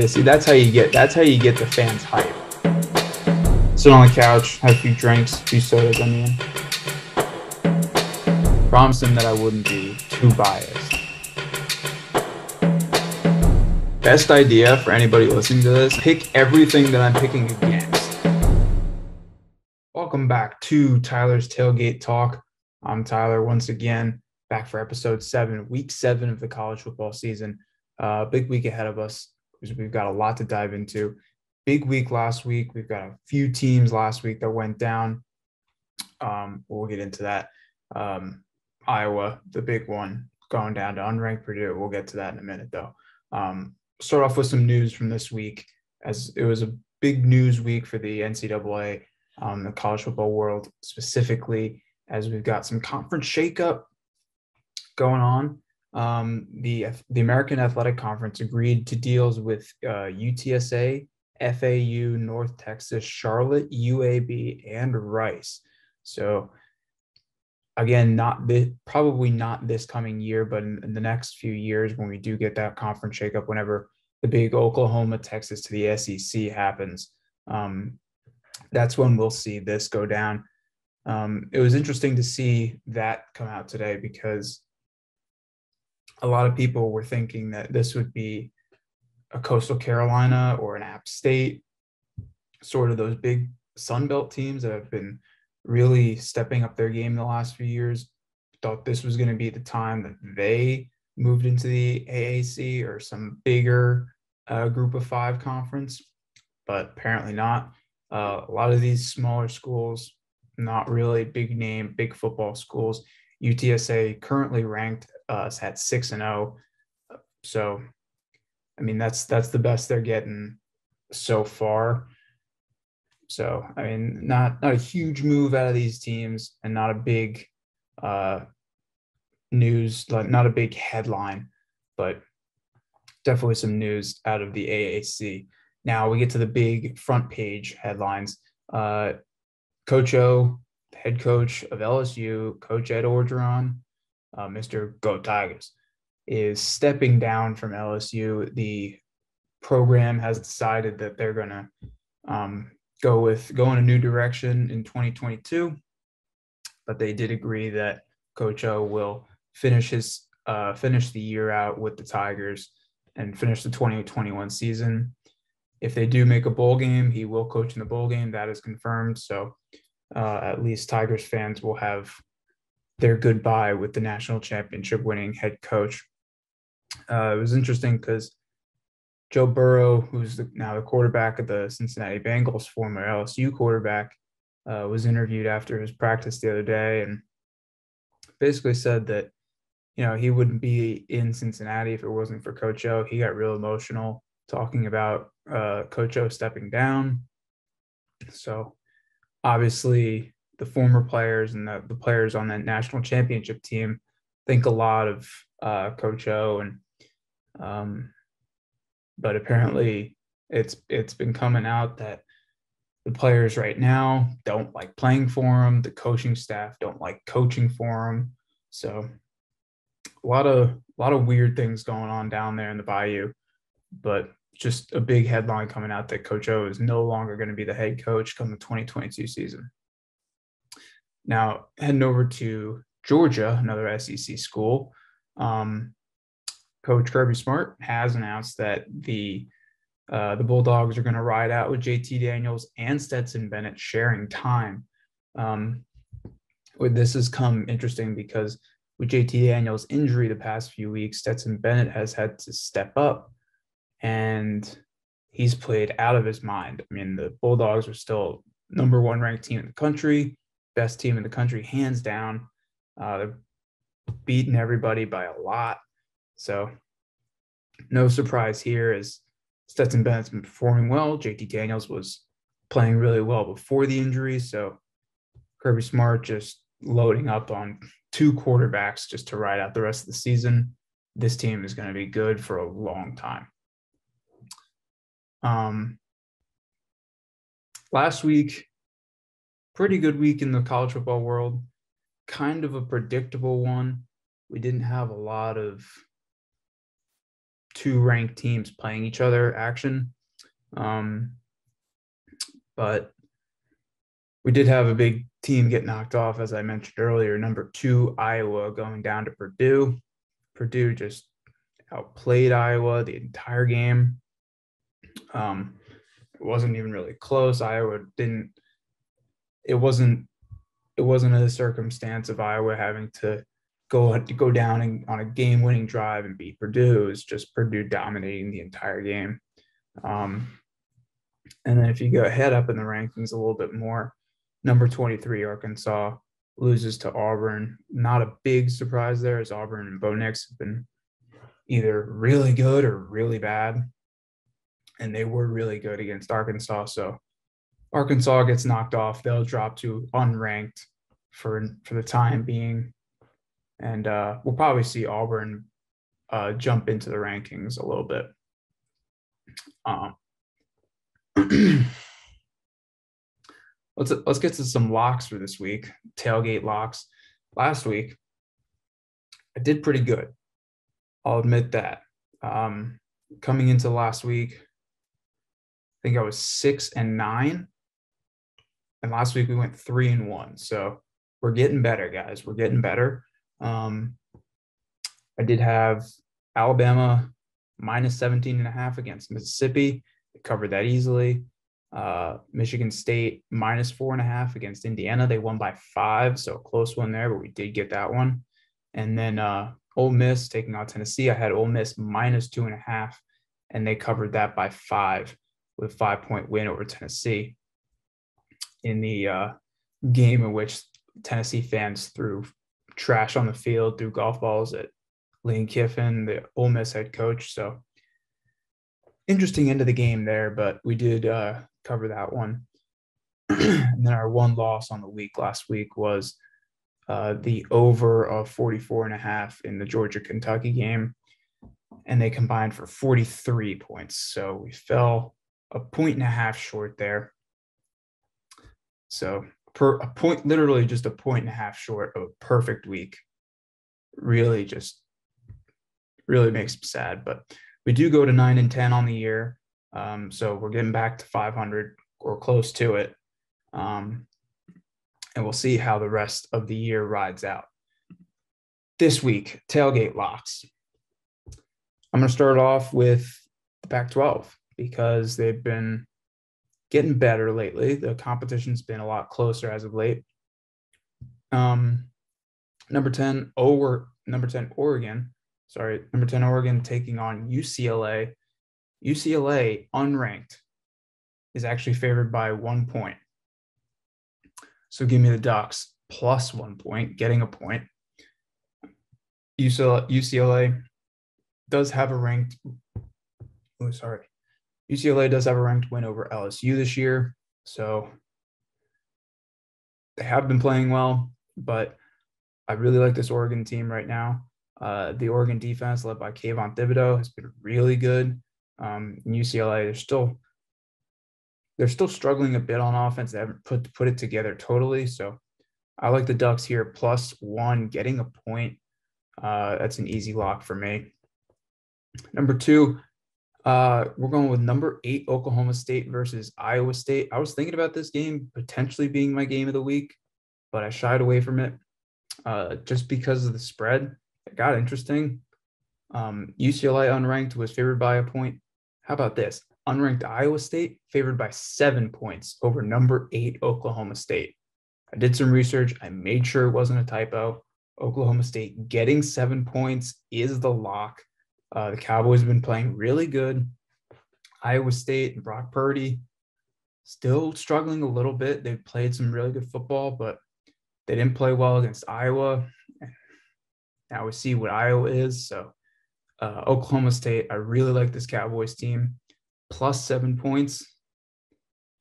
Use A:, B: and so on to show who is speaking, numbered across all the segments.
A: See, that's how you get the fans hype. Sit on the couch, have a few drinks, a few sodas, promise him that I wouldn't be too biased. Best idea for anybody listening to this, pick everything that I'm picking against. Welcome back to Tyler's Tailgate Talk. I'm Tyler once again, back for episode 7, week 7 of the college football season. Big week ahead of us. We've got a lot to dive into. Big week last week. We've got a few teams last week that went down. We'll get into that. Iowa, the big one, going down to unranked Purdue. We'll get to that in a minute, though. Start off with some news from this week, as it was a big news week for the NCAA, the college football world specifically, as we've got some conference shakeup going on. The American Athletic Conference agreed to deals with UTSA, FAU, North Texas, Charlotte, UAB, and Rice. So again, probably not this coming year, but in the next few years when we do get that conference shakeup, whenever the big Oklahoma, Texas to the SEC happens, that's when we'll see this go down. It was interesting to see that come out today because a lot of people were thinking that this would be a Coastal Carolina or an App State, sort of those big Sun Belt teams that have been really stepping up their game in the last few years. Thought this was going to be the time that they moved into the AAC or some bigger group of 5 conference, but apparently not. A lot of these smaller schools, not really big name, big football schools. UTSA currently ranked at 6-0. So, I mean, that's the best they're getting so far. So, I mean, not a huge move out of these teams and not a big news, like not a big headline, but definitely some news out of the AAC. Now we get to the big front page headlines. Coach O, the head coach of LSU, Coach Ed Orgeron, Mr. Go Tigers, is stepping down from LSU. The program has decided that they're going to go in a new direction in 2022, but they did agree that Coach O will finish the year out with the Tigers and finish the 2021 season. If they do make a bowl game, he will coach in the bowl game. That is confirmed. So at least Tigers fans will have their goodbye with the national championship winning head coach. It was interesting because Joe Burrow, who's now the quarterback of the Cincinnati Bengals, former LSU quarterback, was interviewed after his practice the other day and basically said that, he wouldn't be in Cincinnati if it wasn't for Coach O. He got real emotional talking about Coach O stepping down. So obviously the former players and the players on that national championship team think a lot of Coach O, and but apparently it's been coming out that the players right now don't like playing for him. The coaching staff don't like coaching for him. So a lot of weird things going on down there in the Bayou, but just a big headline coming out that Coach O is no longer going to be the head coach come the 2022 season. Now, heading over to Georgia, another SEC school, Coach Kirby Smart has announced that the Bulldogs are going to ride out with JT Daniels and Stetson Bennett sharing time. This has come interesting because with JT Daniels' injury the past few weeks, Stetson Bennett has had to step up, and he's played out of his mind. I mean, the Bulldogs are still number 1 ranked team in the country, best team in the country, hands down. They're beating everybody by a lot. So no surprise here as Stetson Bennett's been performing well. JT Daniels was playing really well before the injury. So Kirby Smart just loading up on 2 quarterbacks just to ride out the rest of the season. This team is going to be good for a long time. Last week, pretty good week in the college football world, kind of a predictable one. We didn't have a lot of two ranked teams playing each other action. But we did have a big team get knocked off, as I mentioned earlier. Number 2, Iowa, going down to Purdue. Purdue just outplayed Iowa the entire game. It wasn't even really close. Iowa didn't. It wasn't a circumstance of Iowa having to go down on a game-winning drive and beat Purdue. It was just Purdue dominating the entire game. And then if you go ahead up in the rankings a little bit more, number 23, Arkansas, loses to Auburn. Not a big surprise there, as Auburn and Bo Nix have been either really good or really bad. And they were really good against Arkansas. So Arkansas gets knocked off. They'll drop to unranked for the time being. And we'll probably see Auburn jump into the rankings a little bit. Let's get to some locks for this week. Tailgate locks. Last week, I did pretty good. I'll admit that. Coming into last week, I think I was 6-9, and last week we went 3-1. So we're getting better, guys. We're getting better. I did have Alabama minus 17.5 against Mississippi. They covered that easily. Michigan State minus 4.5 against Indiana. They won by 5, so a close one there, but we did get that one. And then Ole Miss taking on Tennessee. I had Ole Miss minus 2.5, and they covered that by 5 with a 5-point win over Tennessee in the game in which Tennessee fans threw trash on the field, threw golf balls at Lane Kiffin, the Ole Miss head coach. So interesting end of the game there, but we did cover that one. And then our one loss on the week last week was the over of 44.5 in the Georgia-Kentucky game. And they combined for 43 points. So we fell 1.5 short there. So literally just 1.5 short of a perfect week. Really makes me sad, but we do go to 9-10 on the year. So we're getting back to 500 or close to it. And we'll see how the rest of the year rides out. This week, tailgate locks. I'm going to start off with the Pac-12 because they've been getting better lately. The competition's been a lot closer as of late. Number 10 Oregon taking on UCLA. UCLA, unranked, is actually favored by 1 point. So give me the Ducks plus 1 point, getting a point. UCLA does have a ranked win over LSU this year. So they have been playing well, but I really like this Oregon team right now. The Oregon defense, led by Kayvon Thibodeau, has been really good. In UCLA, they're still struggling a bit on offense. They haven't put it together totally. So I like the Ducks here, plus 1, getting a point. That's an easy lock for me. Number 2, we're going with number 8 Oklahoma State versus Iowa State. I was thinking about this game potentially being my game of the week, but I shied away from it just because of the spread. It got interesting. UCLA unranked was favored by a point. How about this? Unranked Iowa State favored by 7 points over number 8 Oklahoma State. I did some research. I made sure it wasn't a typo. Oklahoma State getting 7 points is the lock. The Cowboys have been playing really good. Iowa State and Brock Purdy still struggling a little bit. They've played some really good football, but they didn't play well against Iowa. Now we see what Iowa is. So Oklahoma State, I really like this Cowboys team. Plus 7 points.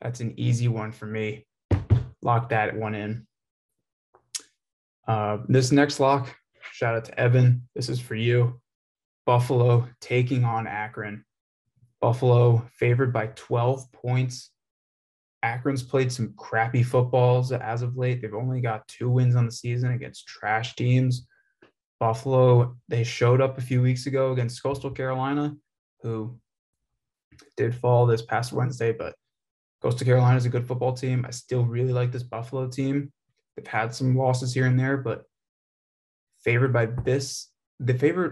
A: That's an easy one for me. Lock that one in. This next lock, shout out to Evan. This is for you. Buffalo taking on Akron. Buffalo favored by 12 points. Akron's played some crappy footballs as of late. They've only got 2 wins on the season against trash teams. Buffalo, they showed up a few weeks ago against Coastal Carolina. who did fall this past Wednesday, but Coastal Carolina is a good football team. I still really like this Buffalo team. They've had some losses here and there, but favored by this,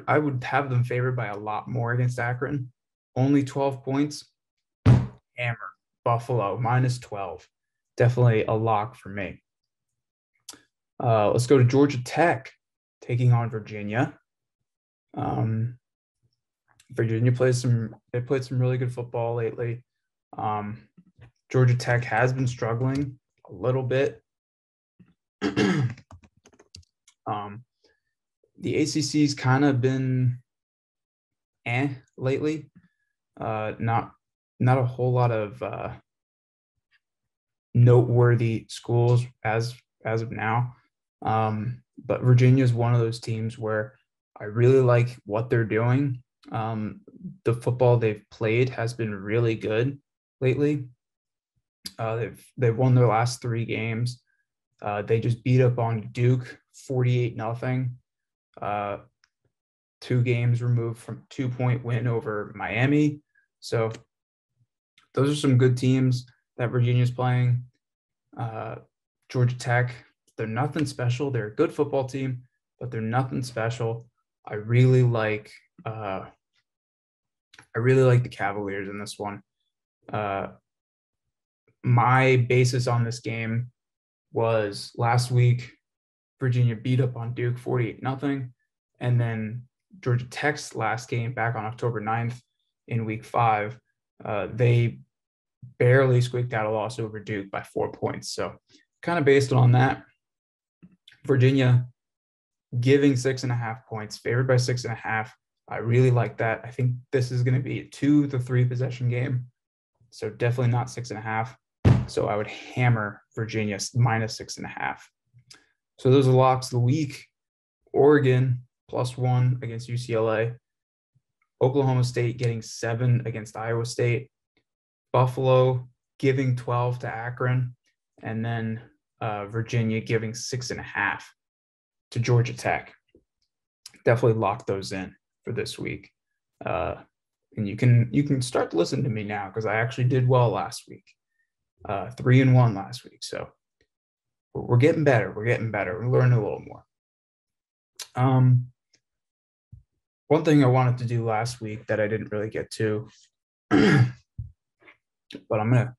A: I would have them favored by a lot more against Akron. Only 12 points. Hammer. Buffalo, minus 12. Definitely a lock for me. Let's go to Georgia Tech taking on Virginia. Virginia played some really good football lately. Georgia Tech has been struggling a little bit. The ACC's kind of been lately. Not a whole lot of noteworthy schools as of now. But Virginia is one of those teams where I really like what they're doing. The football they've played has been really good lately. They've won their last 3 games. They just beat up on Duke 48-0. 2 games removed from 2-point win over Miami. So those are some good teams that Virginia's playing. Georgia Tech, they're nothing special. They're a good football team, but they're nothing special. I really like the Cavaliers in this one. My basis on this game was last week, Virginia beat up on Duke 48-0. And then Georgia Tech's last game back on October 9th in week 5, they barely squeaked out a loss over Duke by 4 points. So kind of based on that, Virginia giving 6.5 points, favored by 6.5. I really like that. I think this is going to be a 2 to 3 possession game. So definitely not 6.5. So I would hammer Virginia minus 6.5. So those are locks of the week. Oregon +1 against UCLA. Oklahoma State getting 7 against Iowa State. Buffalo giving 12 to Akron. And then Virginia giving 6.5 to Georgia Tech. Definitely lock those in for this week. And you can start to listen to me now because I actually did well last week. 3-1 last week. So we're getting better. We're learning a little more. One thing I wanted to do last week that I didn't really get to, but we're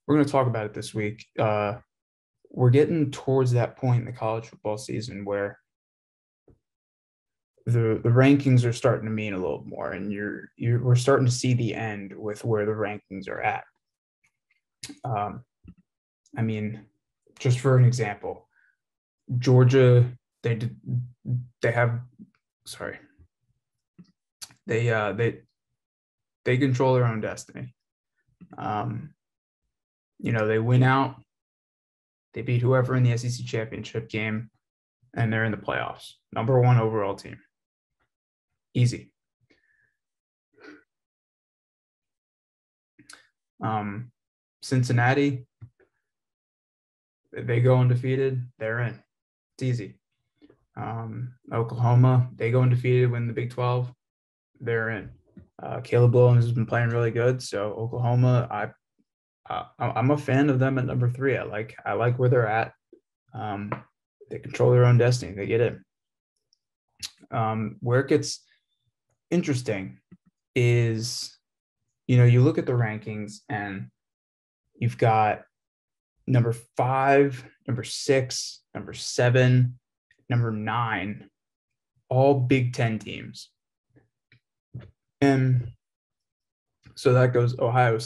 A: gonna talk about it this week. We're getting towards that point in the college football season where the rankings are starting to mean a little more, and we're starting to see the end with where the rankings are at. I mean, just for an example, Georgia, they control their own destiny. They win out, they beat whoever in the SEC championship game, and they're in the playoffs. Number 1 overall team. Easy. Cincinnati, they go undefeated, they're in. It's easy. Oklahoma, they go undefeated, win the Big 12, they're in. Caleb Williams has been playing really good, so Oklahoma, I'm a fan of them at number 3. I like where they're at. They control their own destiny. They get it. Where it gets interesting is, you look at the rankings and you've got number 5, number 6, number 7, number 9, all Big Ten teams. And so that goes Ohio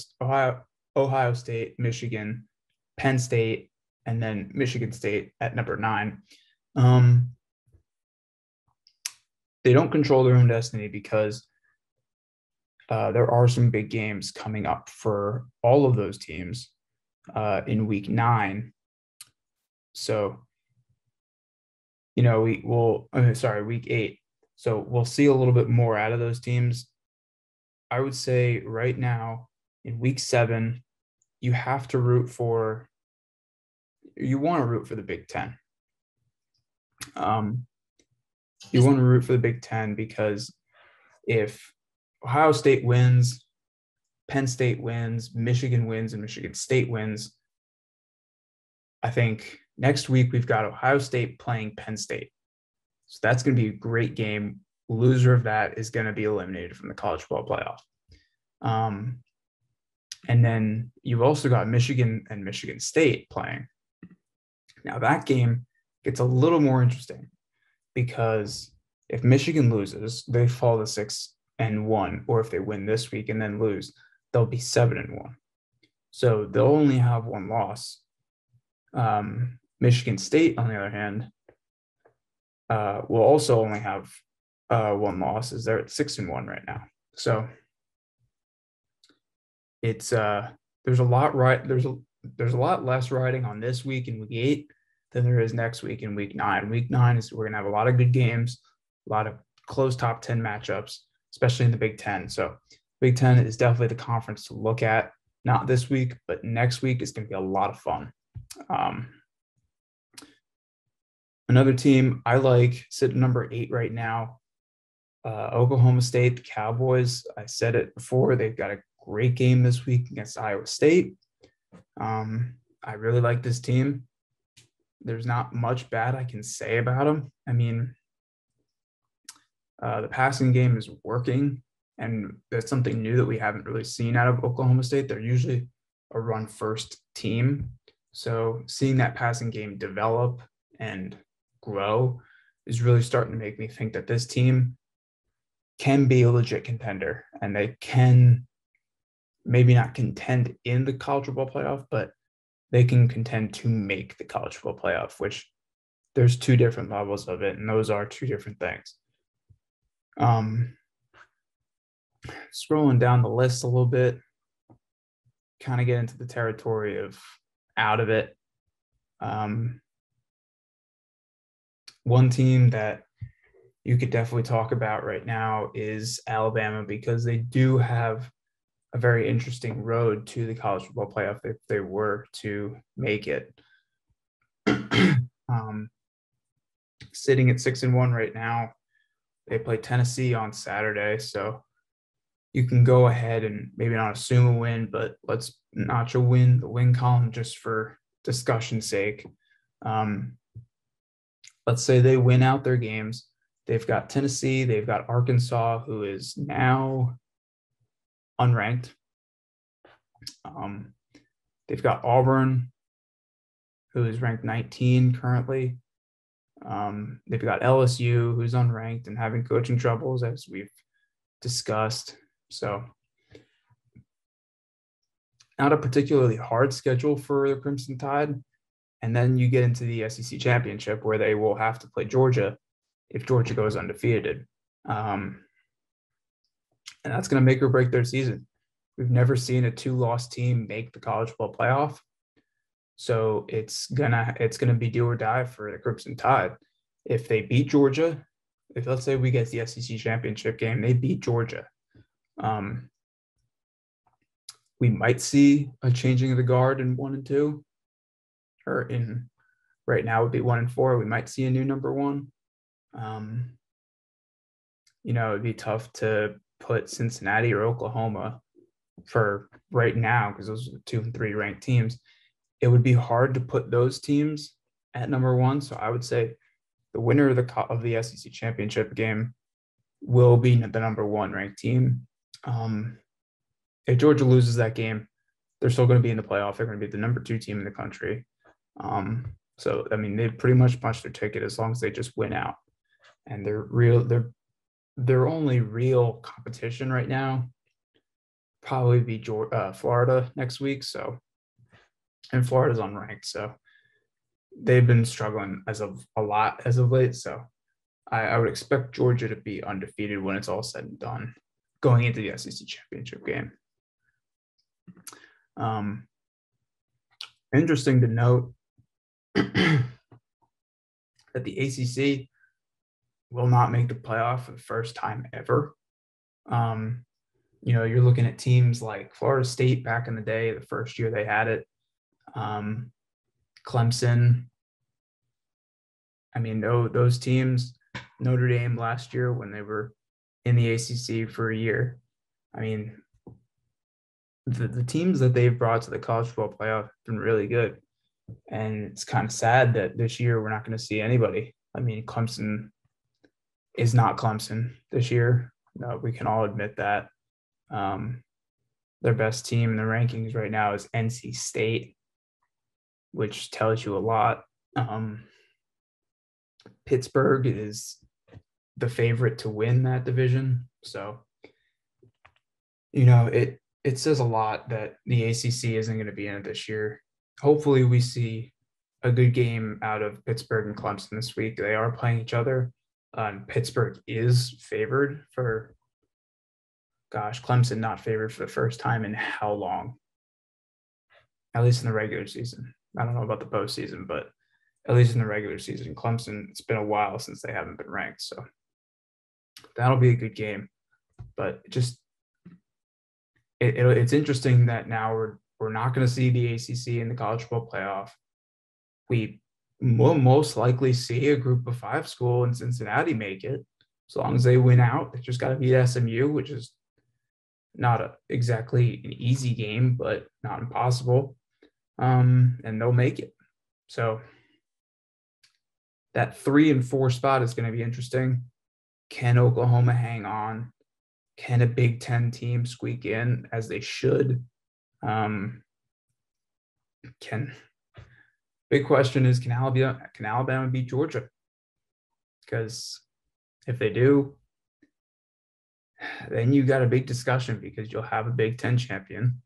A: State, Michigan, Penn State, and then Michigan State at number 9. They don't control their own destiny because there are some big games coming up for all of those teams in week 9. So, week 8. So we'll see a little bit more out of those teams. I would say right now in week 7, you want to root for the Big Ten. You want to root for the Big Ten because if Ohio State wins, Penn State wins, Michigan wins, and Michigan State wins. I think next week we've got Ohio State playing Penn State. So that's going to be a great game. Loser of that is going to be eliminated from the college football playoff. And then you've also got Michigan and Michigan State playing. Now that game gets a little more interesting because if Michigan loses, they fall to 6-1, or if they win this week and then lose, they'll be 7-1. So they'll only have one loss. Michigan State, on the other hand, will also only have one loss, as they're at 6-1 right now. So it's there's a lot there's a lot less riding on this week in week 8 than there is next week in week 9. Week 9 is we're gonna have a lot of good games, a lot of close top 10 matchups, especially in the Big Ten. So Big Ten is definitely the conference to look at. Not this week, but next week is going to be a lot of fun. Another team I like, sitting number 8 right now, Oklahoma State, the Cowboys. I said it before, they've got a great game this week against Iowa State. I really like this team. There's not much bad I can say about them. I mean, the passing game is working, and that's something new that we haven't really seen out of Oklahoma State. They're usually a run-first team. So seeing that passing game develop and grow is really starting to make me think that this team can be a legit contender, and they can maybe not contend in the college football playoff, but they can contend to make the college football playoff, which there's 2 different levels of it, and those are 2 different things. Scrolling down the list a little bit, kind of get into the territory of out of it. One team that you could definitely talk about right now is Alabama, because they do have a very interesting road to the college football playoff if they were to make it. Sitting at 6-1 right now, they play Tennessee on Saturday, so you can go ahead and maybe not assume a win, but let's notch a win, the win column, just for discussion's sake. Let's say they win out their games. They've got Tennessee, they've got Arkansas, who is now unranked. They've got Auburn, who is ranked 19 currently. They've got LSU, who's unranked and having coaching troubles, as we've discussed. So not a particularly hard schedule for the Crimson Tide. And then you get into the SEC championship, where they will have to play Georgia if Georgia goes undefeated. And that's going to make or break their season. We've never seen a 2-loss team make the college football playoff. So it's gonna be do or die for the Crimson Tide. If they beat Georgia, if let's say we get the SEC championship game, they beat Georgia, we might see a changing of the guard in 1 and 2, or in right now would be 1 and 4. We might see a new number 1. It'd be tough to put Cincinnati or Oklahoma for right now, because those are the 2 and 3 ranked teams. It would be hard to put those teams at number 1. So I would say the winner of the SEC championship game will be the number 1 ranked team. If Georgia loses that game, they're still going to be in the playoff. They're going to be the number 2 team in the country. So I mean, they pretty much punched their ticket as long as they just win out. And their only real competition right now probably be Florida next week. So, and Florida's unranked, so they've been struggling as of late. So I would expect Georgia to be undefeated when it's all said and done, going into the SEC championship game. Interesting to note that the ACC will not make the playoff for the first time ever. You're looking at teams like Florida State back in the day, the first year they had it. Clemson. I mean, those teams, Notre Dame last year when they were in the ACC for a year, I mean, the teams that they've brought to the college football playoff have been really good. And it's kind of sad that this year we're not going to see anybody. I mean, Clemson is not Clemson this year. No, we can all admit that. Um, their best team in the rankings right now is NC State, which tells you a lot. Pittsburgh is the favorite to win that division. So, it says a lot that the ACC isn't going to be in it this year. Hopefully we see a good game out of Pittsburgh and Clemson this week. They are playing each other. Pittsburgh is favored for, Clemson not favored for the first time in how long? At least in the regular season. I don't know about the postseason, but at least in the regular season, Clemson, it's been a while since they haven't been ranked. So that'll be a good game. But it's interesting that now we're not going to see the ACC in the college football playoff. We will most likely see a group of 5 school in Cincinnati make it. As long as they win out, they just got to beat SMU, which is not exactly an easy game, but not impossible. And they'll make it. So that 3 and 4 spot is going to be interesting. Can Oklahoma hang on? Can a Big Ten team squeak in as they should? Big question is, can Alabama beat Georgia? Because if they do, then you got a big discussion, because you'll have a Big Ten champion.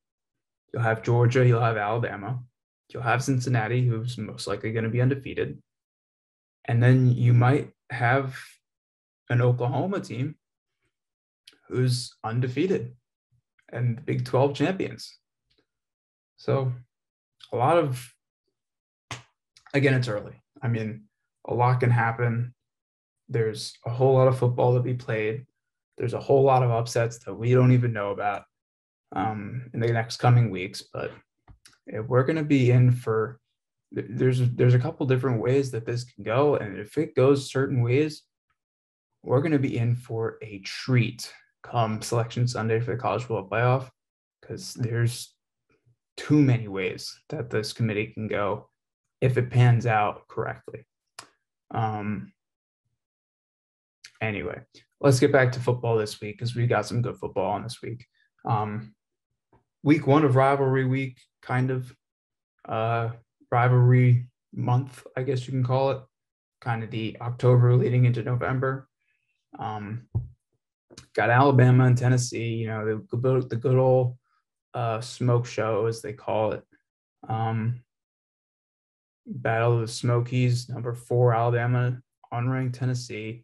A: You'll have Georgia, you'll have Alabama, you'll have Cincinnati, who's most likely going to be undefeated. And then you might have an Oklahoma team who's undefeated and the Big 12 champions. So again, it's early. I mean, a lot can happen. There's a whole lot of football to be played. There's a whole lot of upsets that we don't even know about in the next coming weeks. But we're going to be in for – there's a couple different ways that this can go. And if it goes certain ways, we're going to be in for a treat come Selection Sunday for the college football playoff, because there's too many ways that this committee can go if it pans out correctly. Anyway, let's get back to football this week, because we got some good football on this week. Week 1 of rivalry week, kind of rivalry month, I guess you can call it, kind of the October leading into November. Got Alabama and Tennessee, the good old smoke show, as they call it. Battle of the Smokies, number 4 Alabama, unranked Tennessee.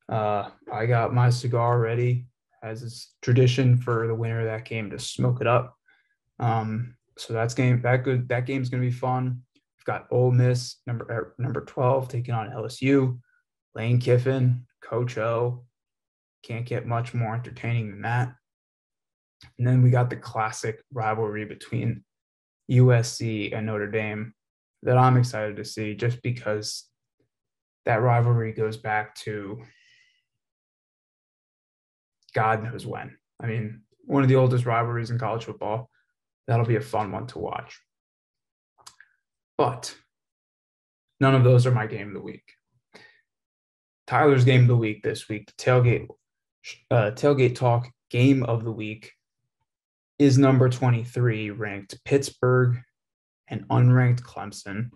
A: I got my cigar ready, as is tradition for the winner of that game, to smoke it up. So that game's going to be fun. We've got Ole Miss, number 12, taking on LSU. Lane Kiffin, Coach O. Can't get much more entertaining than that. And then we got the classic rivalry between USC and Notre Dame that I'm excited to see, just because that rivalry goes back to God knows when. I mean, one of the oldest rivalries in college football. That'll be a fun one to watch. But none of those are my game of the week. Tyler's game of the week this week, the Tailgate Talk game of the week, is number 23 ranked Pittsburgh and unranked Clemson.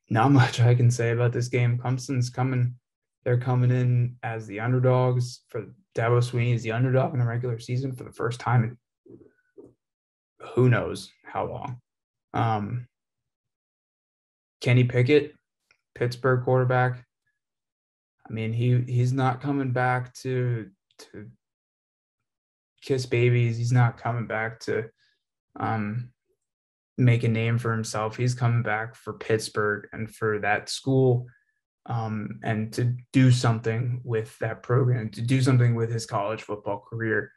A: Not much I can say about this game. Clemson's coming. They're coming in as the underdogs. For Dabo Swinney is the underdog in the regular season for the first time in who knows how long. Kenny Pickett, Pittsburgh quarterback. I mean, he's not coming back to kiss babies. He's not coming back to make a name for himself. He's coming back for Pittsburgh and for that school, and to do something with that program, to do something with his college football career,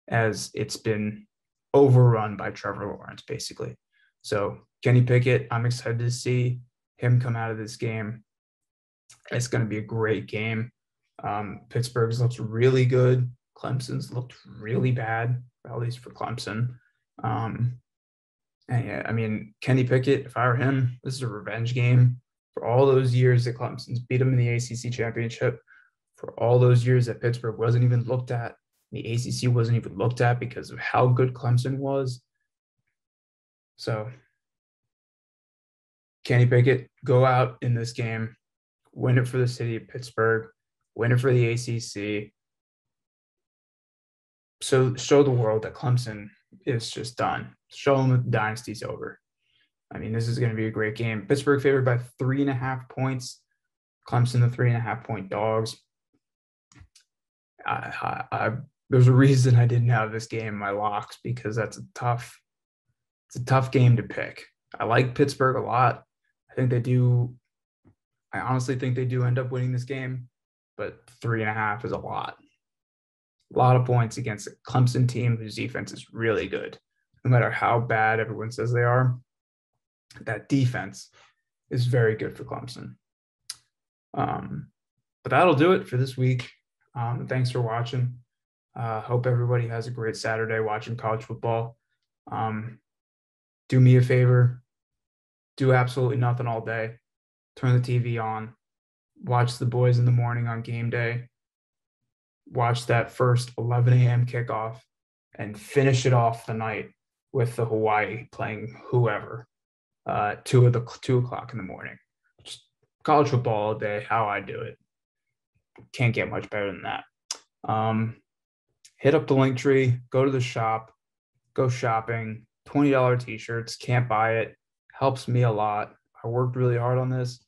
A: as it's been overrun by Trevor Lawrence, basically. So Kenny Pickett, I'm excited to see him come out of this game. It's going to be a great game. Pittsburgh's looked really good. Clemson's looked really bad, at least for Clemson. Um, and yeah, I mean, Kenny Pickett, if I were him, this is a revenge game for all those years that Clemson's beat him in the ACC championship, for all those years that Pittsburgh wasn't even looked at, the ACC wasn't even looked at because of how good Clemson was. So, Kenny Pickett, go out in this game, win it for the city of Pittsburgh, win it for the ACC. So show the world that Clemson is just done. Show them the dynasty's over. I mean, this is going to be a great game. Pittsburgh favored by 3.5 points. Clemson, the 3.5-point dogs. There's a reason I didn't have this game in my locks because it's a tough game to pick. I like Pittsburgh a lot. I honestly think they do end up winning this game, but 3.5 is a lot. A lot of points against a Clemson team whose defense is really good. No matter how bad everyone says they are, that defense is very good for Clemson. But that'll do it for this week. Thanks for watching. Hope everybody has a great Saturday watching college football. Do me a favor. Do absolutely nothing all day. Turn the TV on. Watch the boys in the morning on game day. Watch that first 11 a.m. kickoff and finish it off the night with the Hawaii playing whoever, 2 o'clock in the morning. Just college football all day, how I do it. Can't get much better than that. Hit up the link tree, go to the shop, go shopping, $20 t-shirts, can't buy it, helps me a lot. I worked really hard on this.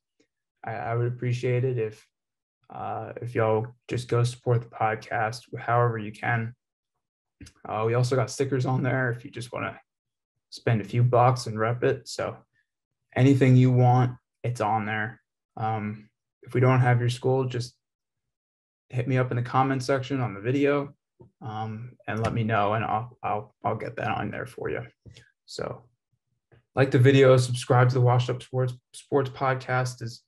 A: I would appreciate it if y'all just go support the podcast however you can. We also got stickers on there if you just want to spend a few bucks and rep it. So anything you want, it's on there. If we don't have your school, just hit me up in the comment section on the video and let me know, and I'll get that on there for you. So like the video, subscribe to the Washed Up Sports podcast. As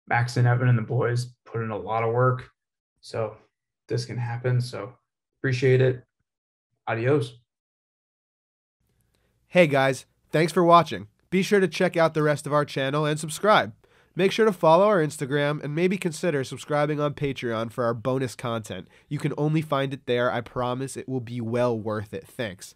A: Max and Evan and the boys put in a lot of work, so this can happen. So appreciate it. Adios.
B: Hey guys, thanks for watching. Be sure to check out the rest of our channel and subscribe. Make sure to follow our Instagram and maybe consider subscribing on Patreon for our bonus content. You can only find it there. I promise it will be well worth it. Thanks.